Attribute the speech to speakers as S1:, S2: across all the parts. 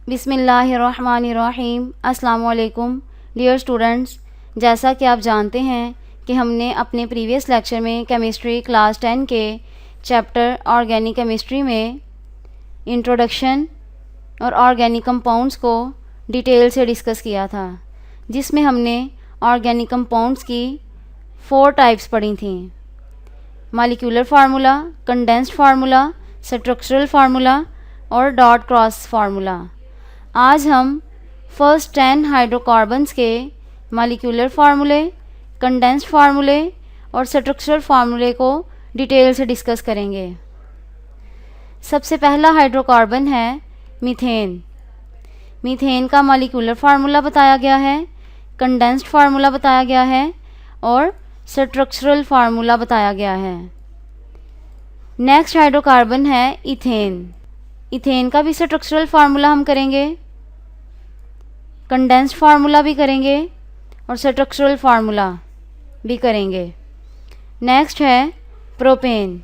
S1: बिस्मिल्लाहिर्रहमानिर्रहीम। अस्सलामु अलैकुम डियर स्टूडेंट्स, जैसा कि आप जानते हैं कि हमने अपने प्रीवियस लेक्चर में केमिस्ट्री क्लास 10 के चैप्टर ऑर्गेनिक केमिस्ट्री में इंट्रोडक्शन और ऑर्गेनिक कंपाउंड्स को डिटेल से डिस्कस किया था, जिसमें हमने ऑर्गेनिक कंपाउंड्स की 4 टाइप्स पढ़ी थी: molecular formula, condensed formula, structural formula और डॉट क्रॉस फार्मूला। आज हम फर्स्ट 10 हाइड्रोकार्बन्स के मॉलिक्यूलर फार्मूले, कंडेंस्ड फार्मूले और स्ट्रक्चरल फार्मूले को डिटेल से डिस्कस करेंगे। सबसे पहला हाइड्रोकार्बन है मीथेन। मीथेन का मॉलिक्यूलर फार्मूला बताया गया है, कंडेंस्ड फार्मूला बताया गया है और स्ट्रक्चरल फार्मूला बताया गया है। नेक्स्ट हाइड्रोकार्बन है इथेन। इथेन का भी स्ट्रक्चरल फार्मूला हम करेंगे, कंडेंस्ड फार्मूला भी करेंगे और स्ट्रक्चरल फार्मूला भी करेंगे। नेक्स्ट है प्रोपेन।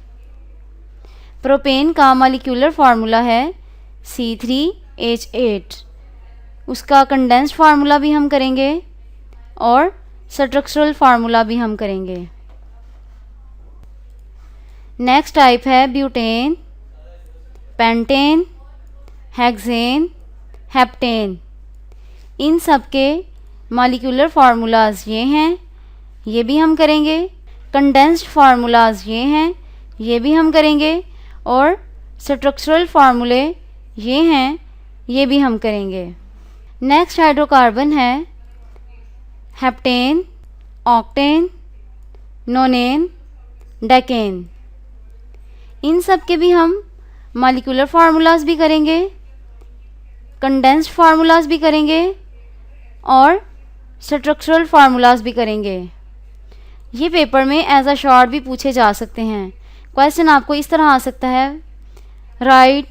S1: प्रोपेन का मॉलिक्यूलर फार्मूला है C3H8। उसका कंडेंस्ड फार्मूला भी हम करेंगे और स्ट्रक्चरल फार्मूला भी हम करेंगे। नेक्स्ट टाइप है ब्यूटेन, पेंटेन, हेक्सेन, हेप्टेन। इन सब के मॉलिक्यूलर फार्मूलाज ये हैं, ये भी हम करेंगे। कंडेंस्ड फार्मूलाज ये हैं, ये भी हम करेंगे और स्ट्रक्चरल फार्मूले ये हैं, ये भी हम करेंगे। नेक्स्ट हाइड्रोकार्बन है हेप्टेन, ऑक्टेन, नोनेन, डेकेन। इन सब के भी हम मॉलिक्यूलर फार्मूलाज भी करेंगे, कंडेंस्ड फार्मूलाज भी करेंगे और स्ट्रक्चरल फार्मूलाज भी करेंगे। ये पेपर में एज अ शॉर्ट भी पूछे जा सकते हैं। क्वेश्चन आपको इस तरह आ सकता है: right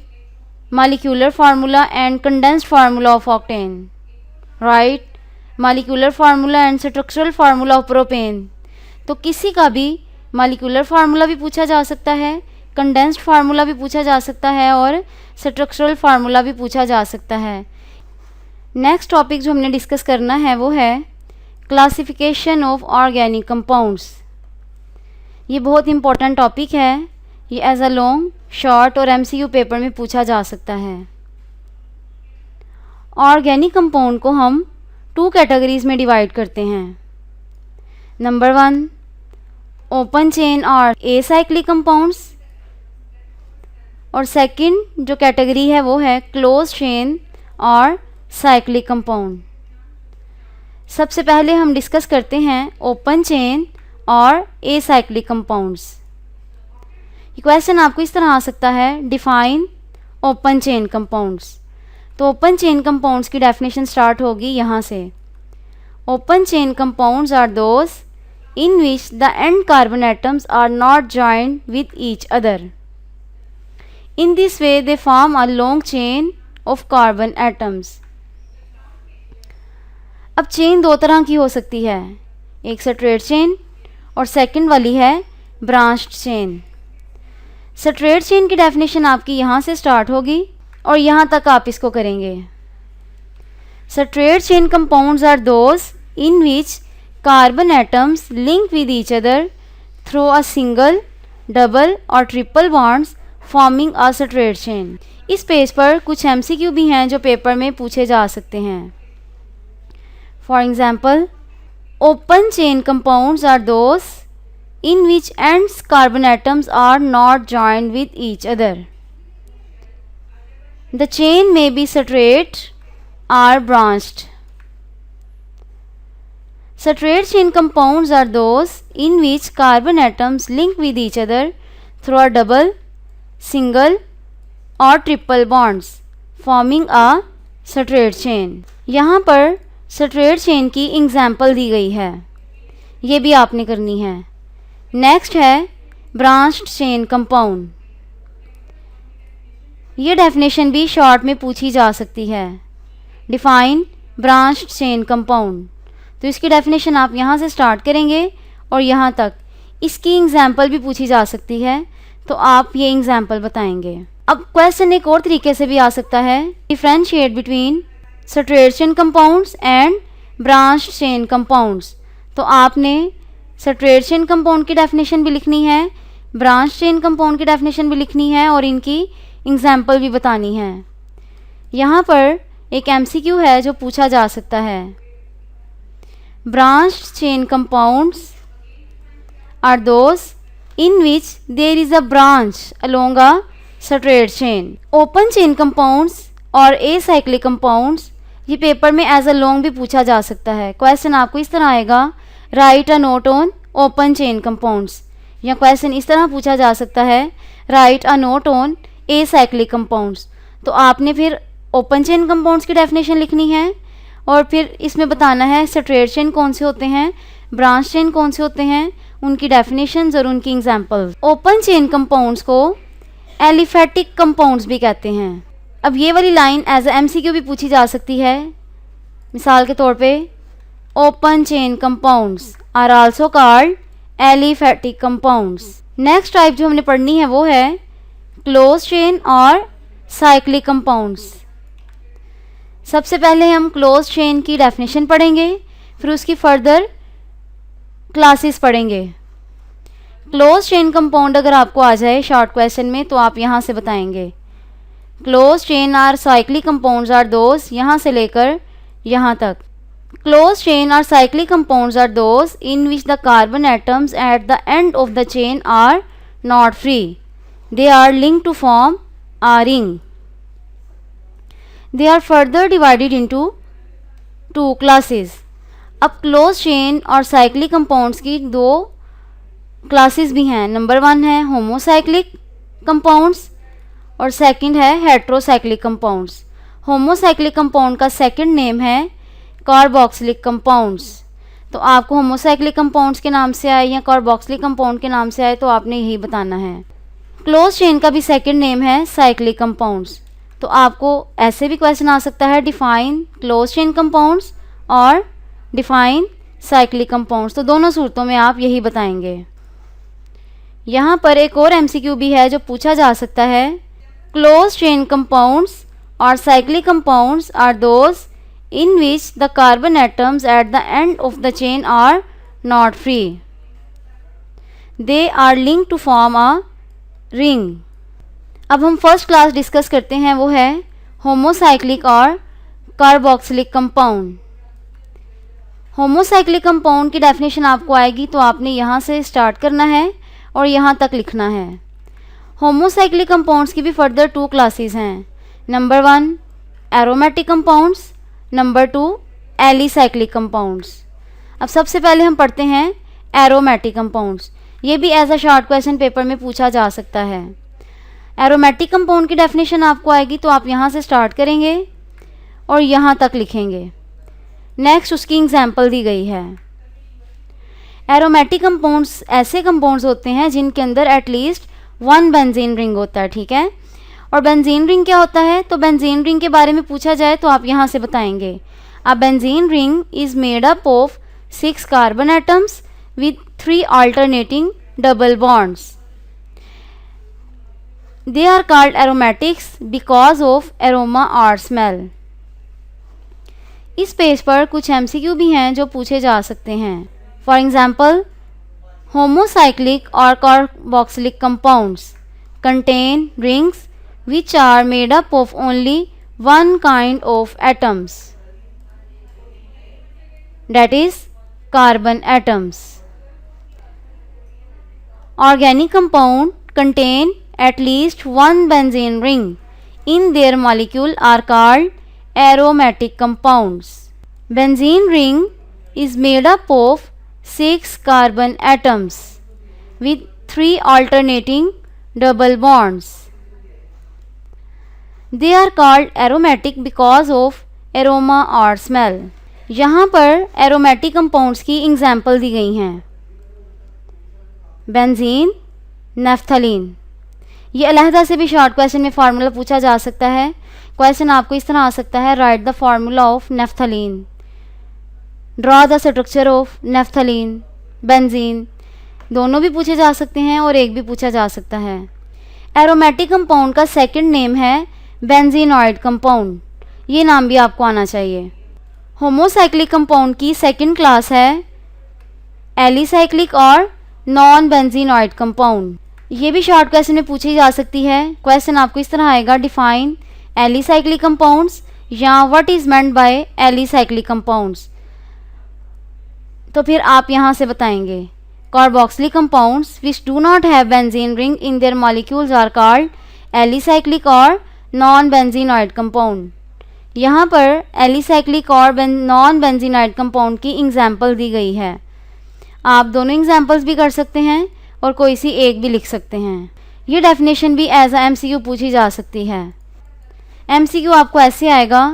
S1: molecular formula and condensed formula of octane, right molecular formula and structural formula of propane. तो किसी का भी मॉलिक्यूलर फार्मूला भी पूछा जा सकता है, कंडेंस्ड फार्मूला भी पूछा जा सकता है और स्ट्रक्चरल फार्मूला भी पूछा जा सकता है। नेक्स्ट टॉपिक जो हमने डिस्कस करना है वो है क्लासिफिकेशन ऑफ ऑर्गेनिक कंपाउंड्स। ये बहुत इंपॉर्टेंट टॉपिक है। ये एज अ लॉन्ग, शॉर्ट और MCQ पेपर में पूछा जा सकता है। ऑर्गेनिक कंपाउंड को हम 2 कैटेगरीज में डिवाइड करते हैं। नंबर 1 ओपन चेन और एसाइक्लिक कंपाउंड्स और सेकंड जो कैटेगरी है वो है क्लोज चेन और साइक्लिक कंपाउंड। सबसे पहले हम डिस्कस करते हैं ओपन चेन और एसाइक्लिक कंपाउंड्स। ये क्वेश्चन आपको इस तरह आ सकता है: डिफाइन ओपन चेन कंपाउंड्स। तो ओपन चेन कंपाउंड्स की डेफिनेशन स्टार्ट होगी यहाँ से: open chain compounds are those in which the end carbon atoms are not joined with each other. In this way they form a long chain of carbon atoms. अब chain 2 तरह की हो सकती है, एक स्ट्रेट चेन और second वाली है ब्रांच्ड चेन। स्ट्रेट चेन की डेफिनेशन आपकी यहाँ से स्टार्ट होगी और यहाँ तक आप इसको करेंगे। Straight chain compounds are those in which carbon atoms link with each other through a single, double और triple bonds forming a straight chain। इस पेज पर कुछ MCQ भी हैं जो पेपर में पूछे जा सकते हैं। For example, open chain compounds are those in which ends carbon atoms are not joined with each other. The chain may be straight or branched. Straight chain compounds are those in which carbon atoms link with each other through a double, single or triple bonds forming a straight chain। यहाँ पर straight chain की example दी गई है, ये भी आपने करनी है। नेक्स्ट है ब्रांच्ड चेन कंपाउंड। ये डेफिनेशन भी शॉर्ट में पूछी जा सकती है: डिफाइन ब्रांच्ड चेन कंपाउंड। तो इसकी डेफिनेशन आप यहाँ से स्टार्ट करेंगे और यहाँ तक। इसकी एग्जाम्पल भी पूछी जा सकती है, तो आप ये एग्जाम्पल बताएंगे। अब क्वेश्चन एक और तरीके से भी आ सकता है, differentiate between straight chain compounds and branch chain compounds. तो आपने स्ट्रेट चेन कंपाउंड की डेफिनेशन भी लिखनी है, ब्रांच चेन कंपाउंड की डेफिनेशन भी लिखनी है और इनकी एग्जाम्पल भी बतानी है। यहाँ पर एक एमसीक्यू है जो पूछा जा सकता है, branch chain compounds are those in which there is a branch along a straight chain. Open chain compounds और एसाइक्लिक कंपाउंड्स, ये पेपर में एज अ लॉन्ग भी पूछा जा सकता है। क्वेश्चन आपको इस तरह आएगा, right a note on open chain compounds, या क्वेश्चन इस तरह पूछा जा सकता है, right a note on acyclic compounds. तो आपने फिर ओपन चेन कंपाउंड्स की डेफिनेशन लिखनी है और फिर इसमें बताना है स्ट्रेट चेन कौन से होते हैं, ब्रांच चेन कौन से होते हैं, उनकी डेफिनेशंस और उनकी एग्जांपल्स। ओपन चेन कंपाउंड्स को एलिफेटिक कंपाउंड्स भी कहते हैं। अब ये वाली लाइन एज ए एमसीक्यू भी पूछी जा सकती है, मिसाल के तौर पे, open chain compounds are also called aliphatic compounds. Next type जो हमने पढ़नी है वो है क्लोज चेन और साइक्लिक कंपाउंड्स। सबसे पहले हम क्लोज चेन की डेफिनेशन पढ़ेंगे, फिर उसकी फर्दर क्लासेस पढ़ेंगे। क्लोज चेन कंपाउंड अगर आपको आ जाए शॉर्ट क्वेश्चन में तो आप यहाँ से बताएंगे, close chain or cyclic compounds are those, यहाँ से लेकर यहाँ तक। Close chain or cyclic compounds are those in which the carbon atoms at the end of the chain are not free, they are linked to form a ring. They are further divided into two classes. अब close chain और cyclic compounds की दो classes भी हैं। Number 1 है homocyclic compounds और second है heterocyclic compounds. Homocyclic compound का सेकंड नेम है कार्बोक्सिलिक कंपाउंड्स। तो आपको होमोसाइक्लिक कंपाउंड्स के नाम से आए या कार्बोक्सिलिक कंपाउंड के नाम से आए तो आपने यही बताना है। क्लोज चेन का भी सेकंड नेम है साइक्लिक कंपाउंड्स। तो आपको ऐसे भी क्वेश्चन आ सकता है, डिफाइन क्लोज चेन कंपाउंड्स और डिफाइन साइक्लिक कंपाउंड्स। तो दोनों सूरतों में आप यही बताएंगे। यहाँ पर एक और एमसीक्यू भी है जो पूछा जा सकता है, क्लोज चेन कंपाउंड्स और cyclic compounds are those in which the carbon atoms at the end of the chain are not free, they are linked to form a ring. अब हम फर्स्ट क्लास डिस्कस करते हैं, वो है homocyclic और carboxylic compound. Homocyclic compound की definition आपको आएगी तो आपने यहाँ से स्टार्ट करना है और यहाँ तक लिखना है। होमोसाइक्लिक कंपाउंड्स की भी फर्दर 2 क्लासेस हैं। Number 1 aromatic compounds, number 2 alicyclic compounds. अब सबसे पहले हम पढ़ते हैं एरोमेटिक कंपाउंड्स। ये भी as a short question paper में पूछा जा सकता है। एरोमेटिक कंपाउंड की डेफिनेशन आपको आएगी तो आप यहाँ से स्टार्ट करेंगे और यहाँ तक लिखेंगे। नेक्स्ट उसकी एग्जाम्पल दी गई है। एरोमेटिक कंपाउंड्स ऐसे कंपाउंड्स होते हैं जिनके अंदर एटलीस्ट 1 बेंजीन रिंग होता है, ठीक है। और बेंजीन रिंग क्या होता है, तो बेंजीन रिंग के बारे में पूछा जाए तो आप यहाँ से बताएंगे, अ benzene ring is made up of 6 carbon atoms with 3 alternating double bonds. They are called aromatics because of aroma or smell. इस पेज पर कुछ MCQ भी हैं जो पूछे जा सकते हैं। फॉर एग्जाम्पल, होमोसाइक्लिक और carboxylic compounds contain rings which are made up of only one kind of atoms, that is carbon atoms. Organic compound contain at least one benzene ring in their molecule are called aromatic compounds. Benzene ring is made up of 6 carbon atoms with 3 alternating double bonds. They are called aromatic because of aroma or smell. यहाँ पर aromatic compounds की example दी गई हैं, benzene, naphthalene. ये अलहदा से भी शॉर्ट क्वेश्चन में फार्मूला पूछा जा सकता है। क्वेश्चन आपको इस तरह आ सकता है, right the formula of naphthalene, draw the structure of naphthalene, benzene. दोनों भी पूछे जा सकते हैं और एक भी पूछा जा सकता है। एरोमेटिक कंपाउंड का सेकंड नेम है बेंजीनॉइड कंपाउंड, ये नाम भी आपको आना चाहिए। होमोसाइक्लिक कंपाउंड की सेकंड क्लास है एलिसाइक्लिक और नॉन बेंजीनॉइड कंपाउंड। ये भी शॉर्ट क्वेश्चन में पूछी जा सकती है। क्वेश्चन आपको इस तरह आएगा, डिफाइन एलिसाइक्लिक कंपाउंड्स या what is meant by alicyclic compounds. तो फिर आप यहाँ से बताएंगे carboxylic compounds which do not have benzene ring in their molecules are called alicyclic और नॉन बेंजीनॉइड कंपाउंड। यहाँ पर एलिसाइक्लिक और नॉन बेंजीनॉइड कंपाउंड की एग्जाम्पल दी गई है। आप दोनों एग्जाम्पल्स भी कर सकते हैं और कोई सी एक भी लिख सकते हैं। ये डेफिनेशन भी एज अ MCQ पूछी जा सकती है। MCQ आपको ऐसे आएगा,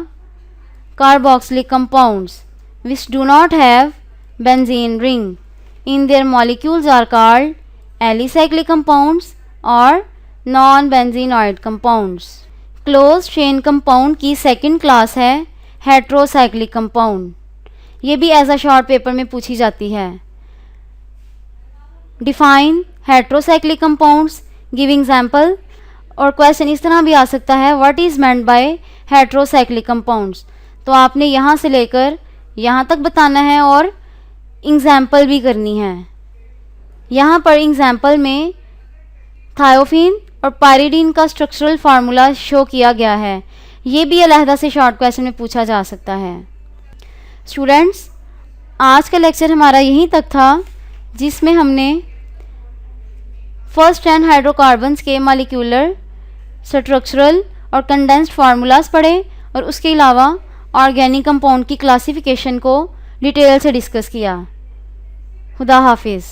S1: carboxylic compounds which do not have benzene ring in their molecules are called alicyclic compounds और non benzenoid compounds. Close chain compound की सेकंड क्लास है हेट्रोसाइक्लिक कंपाउंड। ये भी एज अ शॉर्ट पेपर में पूछी जाती है। Define heterocyclic compounds, give example. और क्वेश्चन इस तरह भी आ सकता है, what is meant bye heterocyclic compounds. तो आपने यहाँ से लेकर यहाँ तक बताना है और एग्जाम्पल भी करनी है। यहाँ पर एग्जाम्पल में थायोफिन और पायरिडीन का स्ट्रक्चरल फार्मूला शो किया गया है। ये भी अलहदा से शॉर्ट क्वेश्चन में पूछा जा सकता है। स्टूडेंट्स, आज का लेक्चर हमारा यहीं तक था, जिसमें हमने फर्स्ट 10 हाइड्रोकार्बन्स के मॉलिक्यूलर, स्ट्रक्चरल और कंडेंस्ड फार्मूलाज पढ़े और उसके अलावा ऑर्गेनिक कंपाउंड की क्लासिफिकेशन को डिटेल से डिस्कस किया। खुदा हाफिज़।